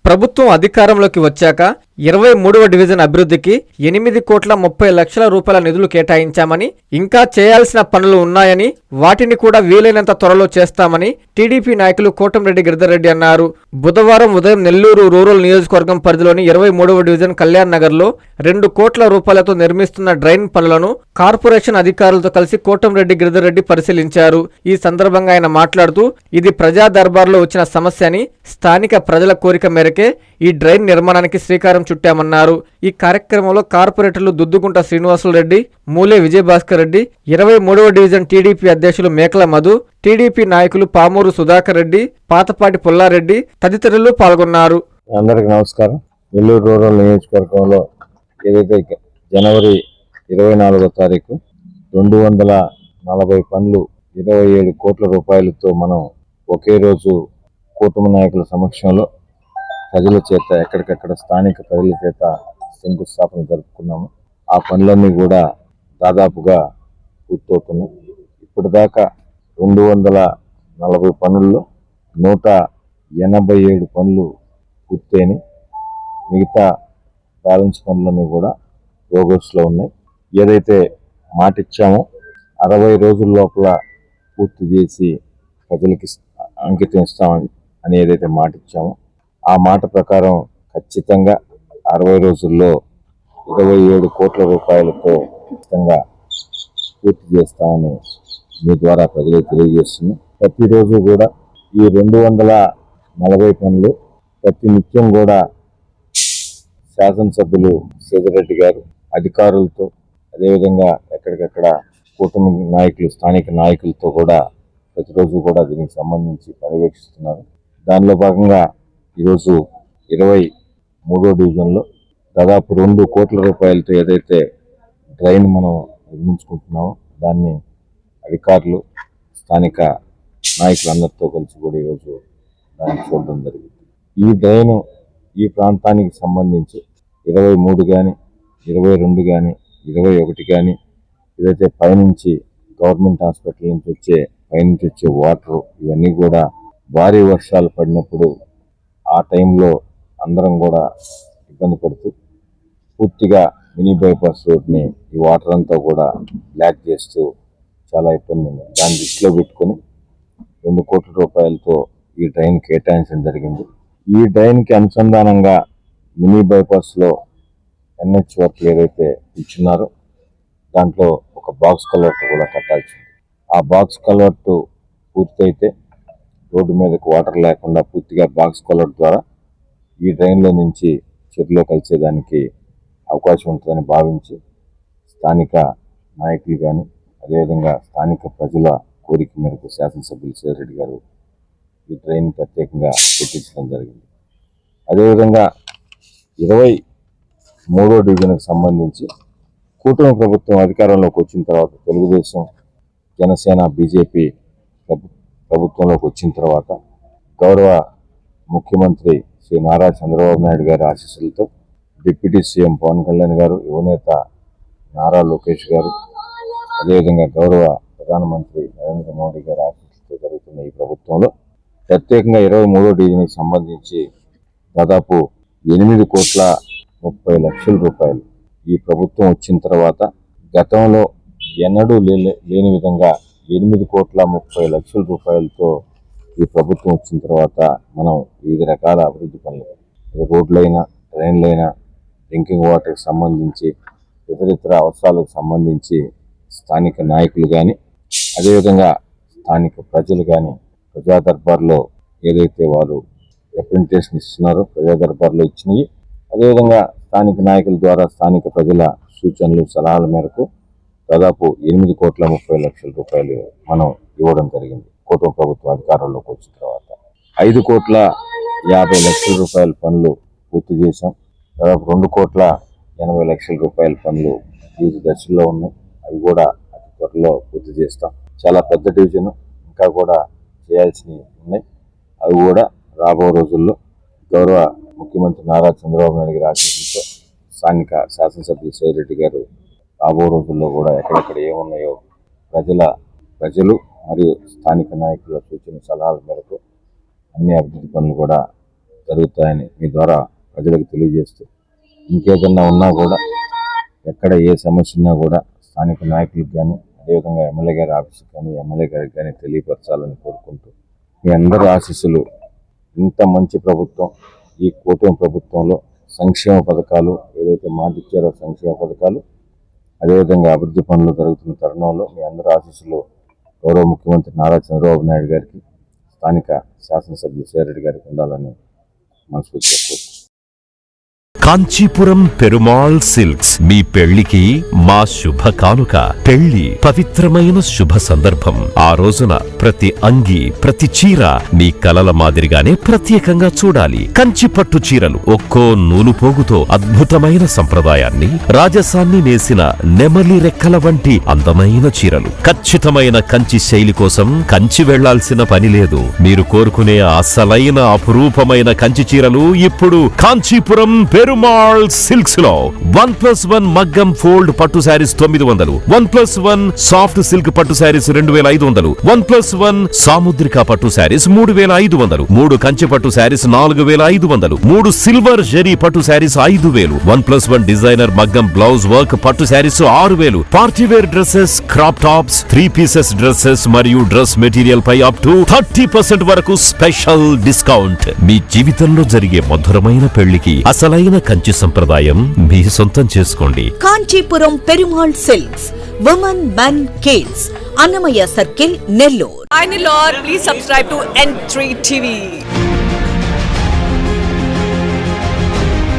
ప్రభుత్వం అధికారంలోకి వచ్చాక 23వ డివిజన్ అభివృద్ధికి 8,30,00,000 రూపాయల నిధులు కేటాయించామని, ఇంకా చేయాల్సిన పనులు ఉన్నాయని, వాటిని కూడా వీలైనంత త్వరలో చేస్తామని టీడీపీ నాయకులు కోటంరెడ్డి గిరిధర్ రెడ్డి అన్నారు. బుధవారం ఉదయం నెల్లూరు రూరల్ నియోజకవర్గం పరిధిలోని 23వ డివిజన్ కళ్యాణ్ నగర్లో 2 కోట్ల రూపాయలతో నిర్మిస్తున్న డ్రైన్ పనులను కార్పొరేషన్ అధికారులతో కలిసి కోటంరెడ్డి గిరిధర్ రెడ్డి పరిశీలించారు. ఈ సందర్భంగా ఆయన మాట్లాడుతూ, ఇది ప్రజా దర్బార్లో వచ్చిన సమస్య అని, స్థానిక ప్రజల కోరిక మేరకే ఈ డ్రైన్ నిర్మాణానికి శ్రీకారం చుట్టామన్నారు. ఈ కార్యక్రమంలో కార్పొరేటర్లు దుద్దుగుంట శ్రీనివాసులు రెడ్డి, మూలే విజయభాస్కర్ రెడ్డి, 23వ డివిజన్ టీడీపీ అధ్యక్షులు మేకల మధు, టీడీపీ నాయకులు పామూరు సుధాకర్ రెడ్డి, పాతపాటి పుల్లారెడ్డి తదితరులు పాల్గొన్నారు. అందరికీ నమస్కారం. నెల్లూరు రూరల్ నియోజకవర్గంలో ఏదైతే జనవరి 24వ తారీఖు 240 పనులు 27 కోట్ల రూపాయలతో మనం ఒకే రోజు కూటమి నాయకుల సమక్షంలో ప్రజల చేత ఎక్కడికక్కడ స్థానిక ప్రజల చేత శంకుస్థాపన జరుపుకున్నాము. ఆ పనులన్నీ కూడా దాదాపుగా పూర్తవుతున్నాయి. ఇప్పటిదాకా 240 పనుల్లో 187 పనులు పూర్తయినాయి. మిగతా బ్యాలెన్స్ పనులన్నీ కూడా ప్రోగ్రెస్లో ఉన్నాయి. ఏదైతే మాట ఇచ్చామో 60 రోజుల లోపల పూర్తి చేసి ప్రజలకి అంకితం ఇస్తామని ఏదైతే మాట ఇచ్చామో ఆ మాట ప్రకారం ఖచ్చితంగా 60 రోజుల్లో 27 కోట్ల రూపాయలతో ఖచ్చితంగా పూర్తి చేస్తామని మీ ద్వారా ప్రజలకు తెలియజేస్తున్నాం. ప్రతిరోజు కూడా ఈ 240 పనులు ప్రతి నిత్యం కూడా శాసనసభ్యులు సీతారెడ్డి గారు అధికారులతో, అదేవిధంగా ఎక్కడికక్కడ కూటమి నాయకులు, స్థానిక నాయకులతో కూడా ప్రతిరోజు కూడా దీనికి సంబంధించి పర్యవేక్షిస్తున్నారు. దానిలో భాగంగా ఈరోజు 23వ డివిజన్లో దాదాపు 2 కోట్ల రూపాయలతో ఏదైతే డ్రైన్ మనం నిర్మించుకుంటున్నామో దాన్ని అధికారులు, స్థానిక నాయకులందరితో కలిసి కూడా ఈరోజు దాన్ని చూడడం జరిగింది. ఈ డ్రైన్ ఈ ప్రాంతానికి సంబంధించి 23 కానీ, 22 కానీ, 21 కానీ ఏదైతే పైనుంచి గవర్నమెంట్ హాస్పిటల్ నుంచి వచ్చే వాటర్ ఇవన్నీ కూడా భారీ వర్షాలు పడినప్పుడు ఆ టైంలో అందరం కూడా ఇబ్బంది పడుతూ పూర్తిగా మినీ బైపాస్ రోడ్ని ఈ వాటర్ అంతా కూడా బ్లాక్ చేస్తూ చాలా ఇబ్బంది ఉంది. దాన్ని దృష్టిలో పెట్టుకొని 2 కోట్ల రూపాయలతో ఈ డ్రైన్ కేటాయించడం జరిగింది. ఈ డ్రైన్కి అనుసంధానంగా మినీ బైపాస్లో NH వర్క్ ఏదైతే ఇచ్చున్నారో దాంట్లో ఒక బాక్స్ కల్వర్ట్ కూడా కట్టాల్సింది. ఆ బాక్స్ కల్వర్ట్ పూర్తయితే రోడ్డు మీదకి వాటర్ లేకుండా పూర్తిగా బాక్స్ కల్వర్ట్ ద్వారా ఈ డ్రైన్లో నుంచి చెరువులో కలిసేదానికి అవకాశం ఉంటుందని భావించి స్థానిక నాయకులు కానీ, అదేవిధంగా స్థానిక ప్రజల కోరిక మేరకు శాసనసభ్యులు సీతారెడ్డి గారు ఈ డ్రైన్ ప్రత్యేకంగా పెట్టించడం జరిగింది. అదేవిధంగా 23వ డివిజన్కి సంబంధించి కూటమి ప్రభుత్వం అధికారంలోకి వచ్చిన తర్వాత తెలుగుదేశం, జనసేన, బీజేపీ ప్రభుత్వంలోకి వచ్చిన తర్వాత గౌరవ ముఖ్యమంత్రి శ్రీ నారా చంద్రబాబు నాయుడు గారి ఆశీస్సులతో డిప్యూటీ సీఎం పవన్ కళ్యాణ్ గారు, యువనేత నారా లోకేష్ గారు, అదేవిధంగా గౌరవ ప్రధానమంత్రి నరేంద్ర మోడీ గారి ఆశీస్సులతో జరుగుతున్న ఈ ప్రభుత్వంలో ప్రత్యేకంగా 23వ డివిజన్కి సంబంధించి దాదాపు 8,30,00,000 రూపాయలు ఈ ప్రభుత్వం వచ్చిన తర్వాత గతంలో ఎన్నడూ లేని విధంగా 8,30,00,000 రూపాయలతో ఈ ప్రభుత్వం వచ్చిన తర్వాత మనం వివిధ రకాల అభివృద్ధి పనులు, రోడ్లైనా, డ్రైన్లైనా, డ్రింకింగ్ వాటర్కి సంబంధించి, ఇతరితర అవసరాలకు సంబంధించి స్థానిక నాయకులు కానీ, అదేవిధంగా స్థానిక ప్రజలు కానీ ప్రజా దర్బార్లో ఏదైతే వారు రిప్రజెంటేషన్ ఇస్తున్నారో ప్రజా దర్బార్లో ఇచ్చినవి, అదేవిధంగా స్థానిక నాయకుల ద్వారా స్థానిక ప్రజల సూచనలు, సలహాల మేరకు దాదాపు 8,30,00,000 రూపాయలు మనం ఇవ్వడం జరిగింది. కూటమి ప్రభుత్వం అధికారంలోకి వచ్చిన తర్వాత 5,50,00,000 రూపాయల పనులు పూర్తి చేశాం. దాదాపు 2,80,00,000 రూపాయల పనులు వివిధ దశల్లో ఉన్నాయి. అవి కూడా అతి త్వరలో పూర్తి చేస్తాం. చాలా పెద్ద డివిజన్, ఇంకా కూడా చేయాల్సినవి ఉన్నాయి. అవి కూడా రాబో రోజుల్లో గౌరవ ముఖ్యమంత్రి నారా చంద్రబాబు నాయుడు గారి ఆశీస్సులతో స్థానిక శాసనసభ్యులు సీతారెడ్డి గారు రాబో రోజుల్లో కూడా ఎక్కడెక్కడ ఏమున్నాయో ప్రజలు మరియు స్థానిక నాయకుల సూచన సలహాల మేరకు అన్ని అభివృద్ధి పనులు కూడా జరుగుతాయని మీ ద్వారా ప్రజలకు తెలియజేస్తూ ఇంకేదన్నా ఉన్నా కూడా ఎక్కడ ఏ సమస్య ఉన్నా కూడా స్థానిక నాయకులకు కానీ అదేవిధంగా ఎమ్మెల్యే గారి ఆఫీస్కి కానీ ఎమ్మెల్యే గారికి కానీ తెలియపరచాలని కోరుకుంటూ మీ అందరి ఆశీస్సులు, ఇంత మంచి ప్రభుత్వం ఈ కూటమి ప్రభుత్వంలో సంక్షేమ పథకాలు ఏదైతే మాట ఇచ్చారో సంక్షేమ పథకాలు అదేవిధంగా అభివృద్ధి పనులు జరుగుతున్న తరుణంలో మీ అందరి ఆశీస్సులు గౌరవ ముఖ్యమంత్రి నారా చంద్రబాబు నాయుడు గారికి, స్థానిక శాసనసభ్యులు సేరెడ్డి గారికి ఉండాలని మనస్ఫూర్తిగా కోరుకుంటున్నాను. కాంచీపురం పెరుమాళ్ సిల్క్స్ మీ పెళ్లికి మా శుభ కానుక. పెళ్లి పవిత్రమైన శుభ సందర్భం. ఆ రోజున ప్రతి అంగి, ప్రతి చీర మీ కలల మాదిరిగానే ప్రత్యేకంగా చూడాలి. కంచి పట్టు చీరలు ఒక్కో నూలు పోగుతో అద్భుతమైన సంప్రదాయాన్ని, రాజసాన్ని నేసిన నెమలి రెక్కల వంటి అందమైన చీరలు. ఖచ్చితమైన కంచి శైలి కోసం కంచి వెళ్లాల్సిన పని లేదు. మీరు కోరుకునే అసలైన అపురూపమైన కంచి చీరలు ఇప్పుడు కాంచీపురం పెరుమాళ్ సిల్క్స్ లో 1+1 మగ్గం ఫోల్డ్ పట్టు శారీస్ 900, 1+1 సాఫ్ట్ సిల్క్ పట్టు శారీస్ 2500, 1+1 సాముద్రిక పట్టు శారీస్ 3500, 3 కంచి పట్టు శారీస్ 4500, 3 సిల్వర్ జరీ పట్టు శారీస్ 5000, 1+1 డిజైనర్ మగ్గం బ్లౌజ్ వర్క్ పట్టు saris 6000, party wear dresses, crop tops, 3 pieces dresses మరియు డ్రెస్ మెటీరియల్ పై అప్ టు 30% వరకు స్పెషల్ డిస్కౌంట్. మీ జీవితంలో జరిగే మధురమైన పెళ్లికి అసలైన కంచి సంప్రదాయం మీ సొంతం చేసుకోండి. Kanchipuram Perumal silks, women, men, kids, Annamayya circle, Nellore. Finally, Lord, please subscribe to N3 TV.